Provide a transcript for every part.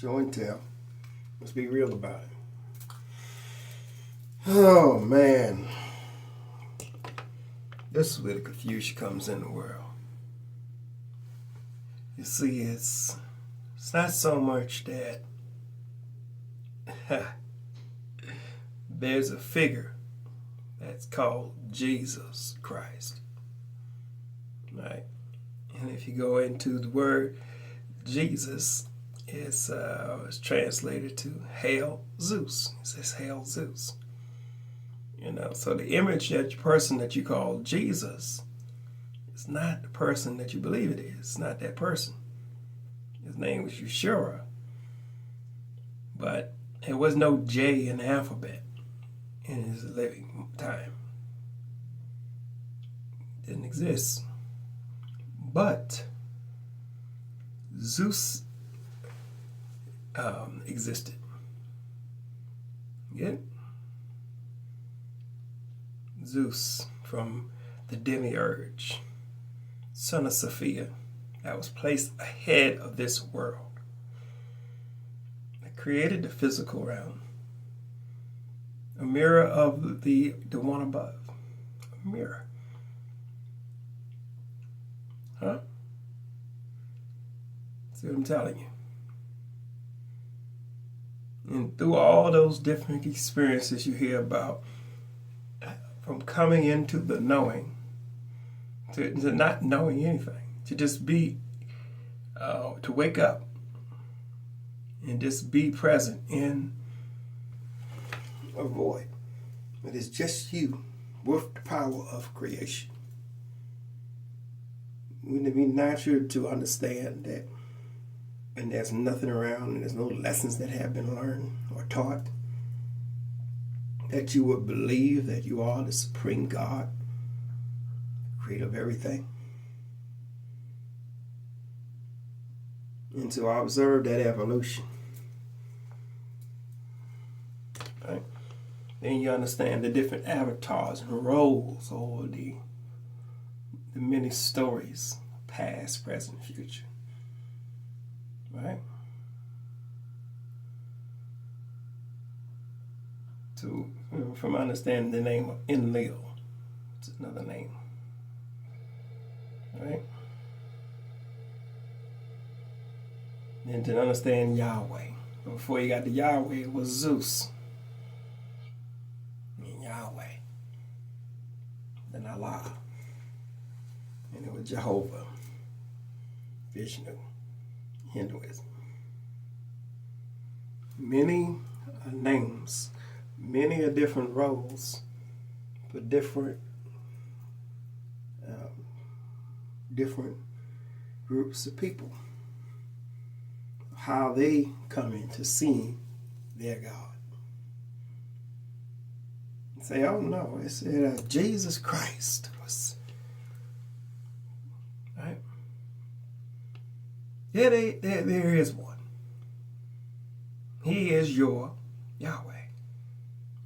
Show and tell. Let's be real about it. Oh, man. This is where the confusion comes in the world. You see, it's not so much that there's a figure that's called Jesus Christ. Right? And if you go into the word Jesus, it's translated to Hail Zeus. It says Hail Zeus. So the image that person that you call Jesus is not the person that you believe it is. It's not that person. His name was Yeshua. But there was no J in the alphabet in his living time. Didn't exist. But Zeus existed. Get it? Zeus from the demiurge, son of Sophia, that was placed ahead of this world. That created the physical realm, a mirror of the one above. A mirror. Huh? See what I'm telling you? And through all those different experiences you hear about, from coming into the knowing to not knowing anything, to just be, to wake up and just be present in a void. It is just you with the power of creation. Wouldn't it be natural to understand that and there's nothing around and there's no lessons that have been learned or taught, that you would believe that you are the supreme God, creator of everything? And to observe that evolution, right? Then you understand the different avatars and roles, or the many stories, past, present, future, right? From understanding the name of Enlil, it's another name, right? And to understand Yahweh. Before you got to Yahweh, it was Zeus. And Yahweh. Then Allah. And it was Jehovah. Vishnu. Hinduism. Many names. Many different roles for different groups of people. How they come into seeing their God. And say, oh no, it's Jesus Christ was, right? Yeah, there is one. He is your Yahweh.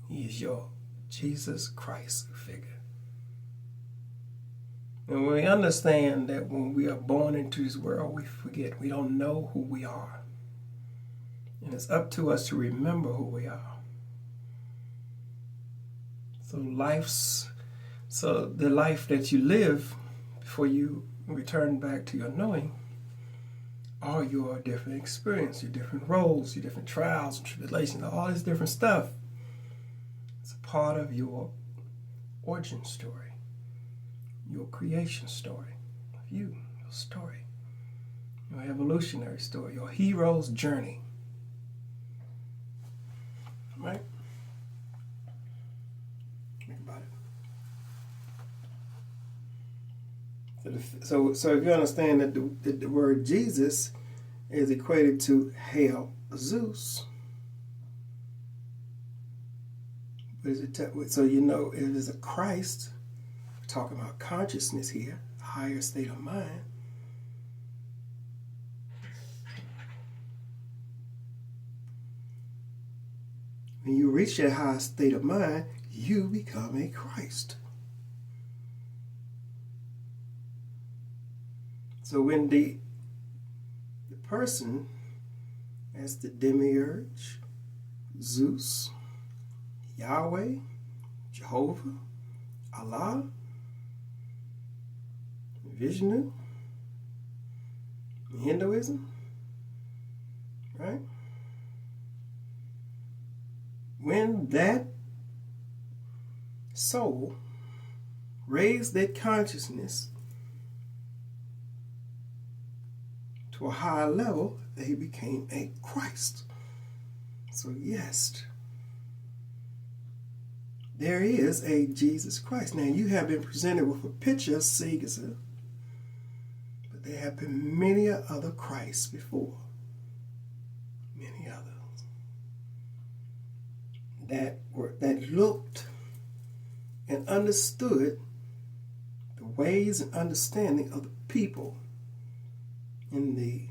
He is your Jesus Christ figure. And we understand that when we are born into this world, we forget. We don't know who we are. And it's up to us to remember who we are. So the life that you live before you return back to your knowing are your different experiences, your different roles, your different trials and tribulations, all this different stuff. It's a part of your origin story, your creation story of you, your story, your evolutionary story, your hero's journey. Right? Think about it. So if you understand that the word Jesus is equated to Hail Zeus, so you know it is a Christ. We're talking about consciousness here, higher state of mind. When you reach that high state of mind, you become a Christ. So when the person as the demiurge, Zeus, Yahweh, Jehovah, Allah, Vishnu, Hinduism, right? When that soul raised their consciousness to a higher level, they became a Christ. So yes, there is a Jesus Christ. Now you have been presented with a picture of Caesar, but there have been many other Christs before. Many others that looked and understood the ways and understanding of the people in the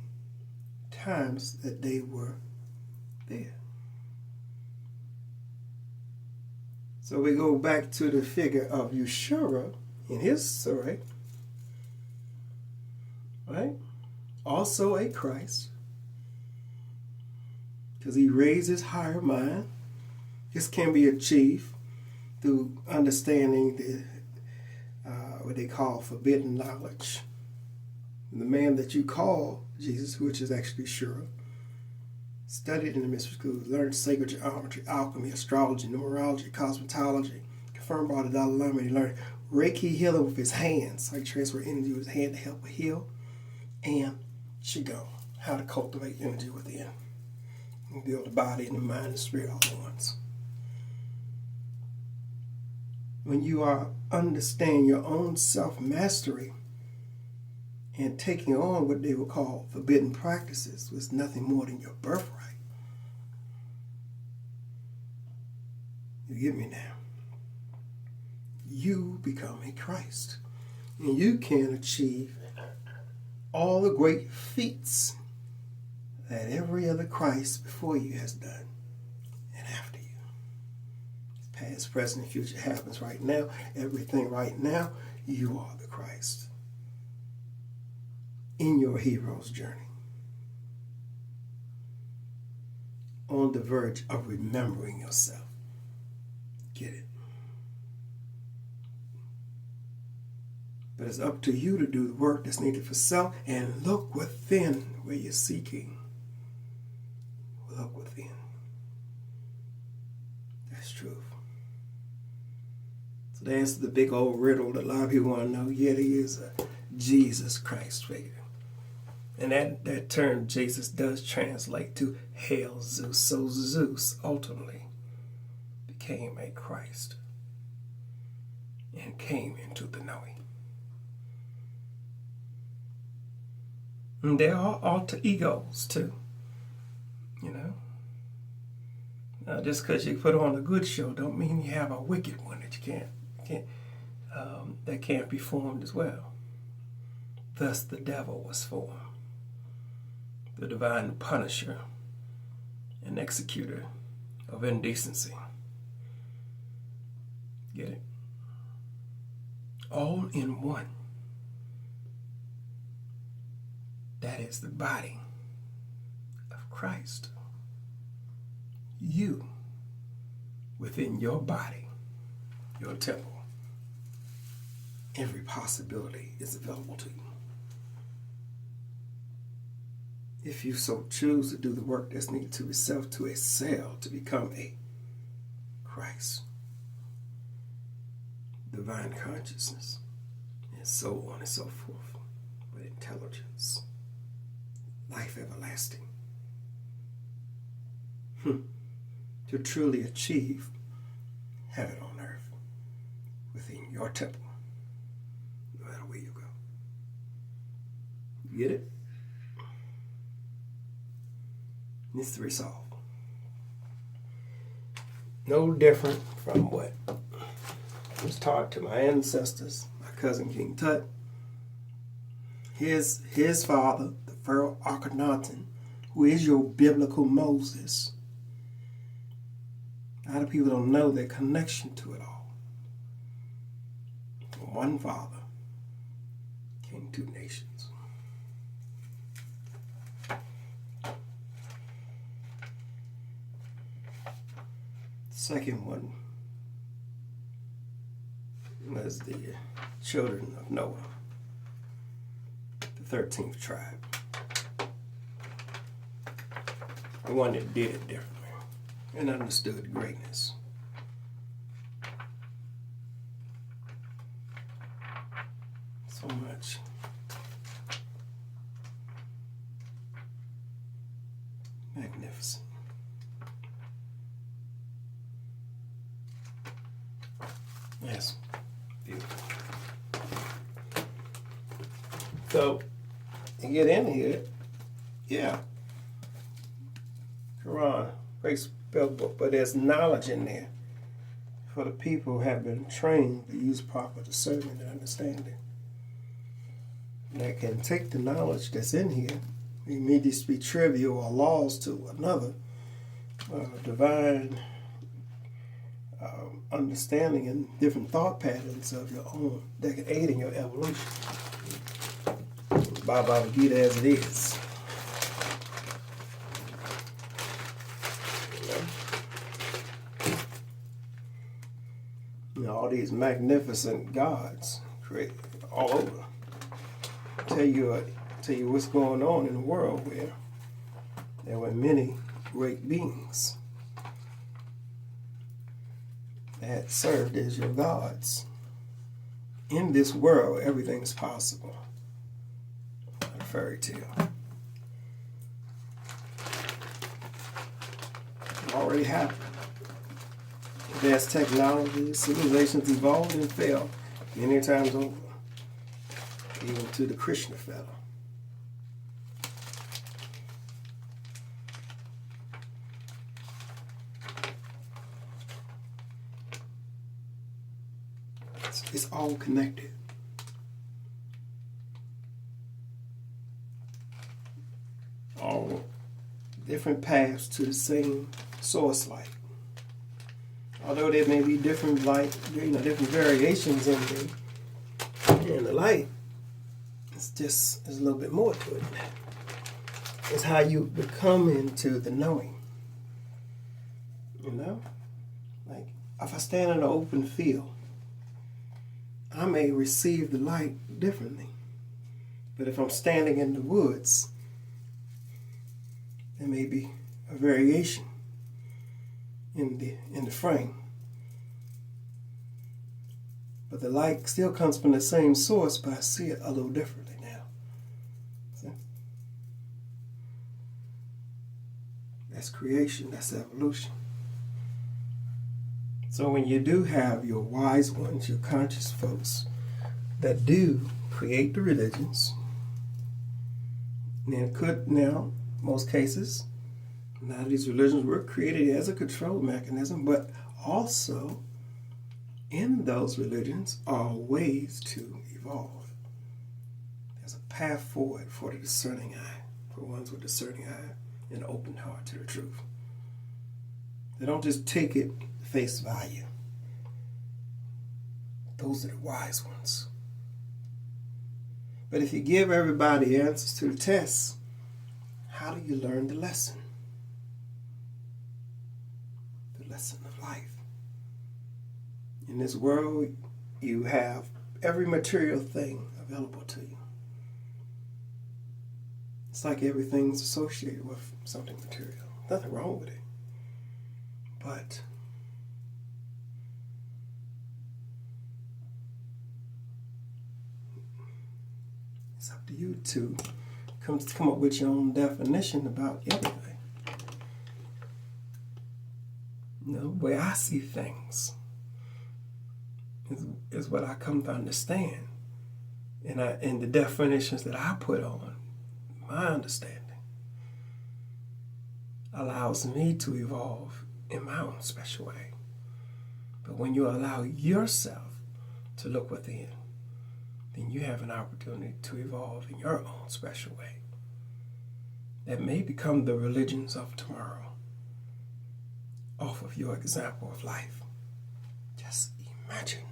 times that they were there. So we go back to the figure of Yeshua in his story, right? Also a Christ, because he raised his higher mind. This can be achieved through understanding the what they call forbidden knowledge. The man that you call Jesus, which is actually Shah, studied in the mystery schools, learned sacred geometry, alchemy, astrology, numerology, cosmetology, confirmed by the Dalai Lama. He learned Reiki healing with his hands, so he transferred energy with his hand to help heal, and Qigong, how to cultivate energy within and build the body and the mind and spirit all at once. When you are understanding your own self-mastery and taking on what they would call forbidden practices, was nothing more than your birthright. You get me now? You become a Christ. And you can achieve all the great feats that every other Christ before you has done and after you. Past, present, and future happens right now. Everything right now, you are the Christ in your hero's journey, on the verge of remembering yourself. Get it? But it's up to you to do the work that's needed for self and look within where you're seeking. Look within. That's truth. So to answer the big old riddle that a lot of people want to know, yeah, there is a Jesus Christ figure. And that term Jesus does translate to Hail Zeus. So Zeus ultimately became a Christ and came into the knowing. And there are alter egos too, you know. Just because you put on a good show don't mean you have a wicked one that that can't be formed as well. Thus the devil was formed, the divine punisher and executor of indecency. Get it? All in one. That is the body of Christ. You, within your body, your temple, every possibility is available to you. If you so choose to do the work that's needed to yourself to excel, to become a Christ, divine consciousness, and so on and so forth, with intelligence, life everlasting, to truly achieve heaven on earth within your temple, no matter where you go. You get it? Mystery solved. No different from what was taught to my ancestors, my cousin King Tut, his father, the Pharaoh Akhenaten, who is your biblical Moses. A lot of people don't know their connection to it all. From one father came two nations. second one was the children of Noah, the 13th tribe. The one that did it differently and understood greatness. So much. Magnificent. Yes, beautiful. So, you get in here, yeah. Quran, great spell book, but there's knowledge in there for the people who have been trained to use proper discernment and understanding. That can take the knowledge that's in here, it may just be trivial or laws to another, divine understanding and different thought patterns of your own that can aid in your evolution. Bhagavad Gita as it is. You know, all these magnificent gods created all over. Tell you what's going on in the world where there were many great beings that served as your gods. In this world, everything is possible. A fairy tale. It already happened. Advanced technology, civilizations evolved and fell many times over. Even to the Krishna fellow. It's all connected. All different paths to the same source light. Although there may be different light, different variations in the light, it's a little bit more to it than that. It's how you become into the knowing. You know? Like, if I stand in an open field, I may receive the light differently. But if I'm standing in the woods, there may be a variation in the frame. But the light still comes from the same source, but I see it a little differently now. See? That's creation, that's evolution. So when you do have your wise ones, your conscious folks that do create the religions, and most cases, a lot of these religions were created as a control mechanism, but also in those religions are ways to evolve. There's a path forward for the discerning eye, for ones with discerning eye and an open heart to the truth. They don't just take it face value. Those are the wise ones. But if you give everybody answers to the tests, how do you learn the lesson? The lesson of life. In this world, you have every material thing available to you. It's like everything's associated with something material. Nothing wrong with it. But it's up to you to come up with your own definition about everything. You know, the way I see things is what I come to understand. And the definitions that I put on my understanding allows me to evolve in my own special way. But when you allow yourself to look within, then you have an opportunity to evolve in your own special way. That may become the religions of tomorrow, off of your example of life. Just imagine.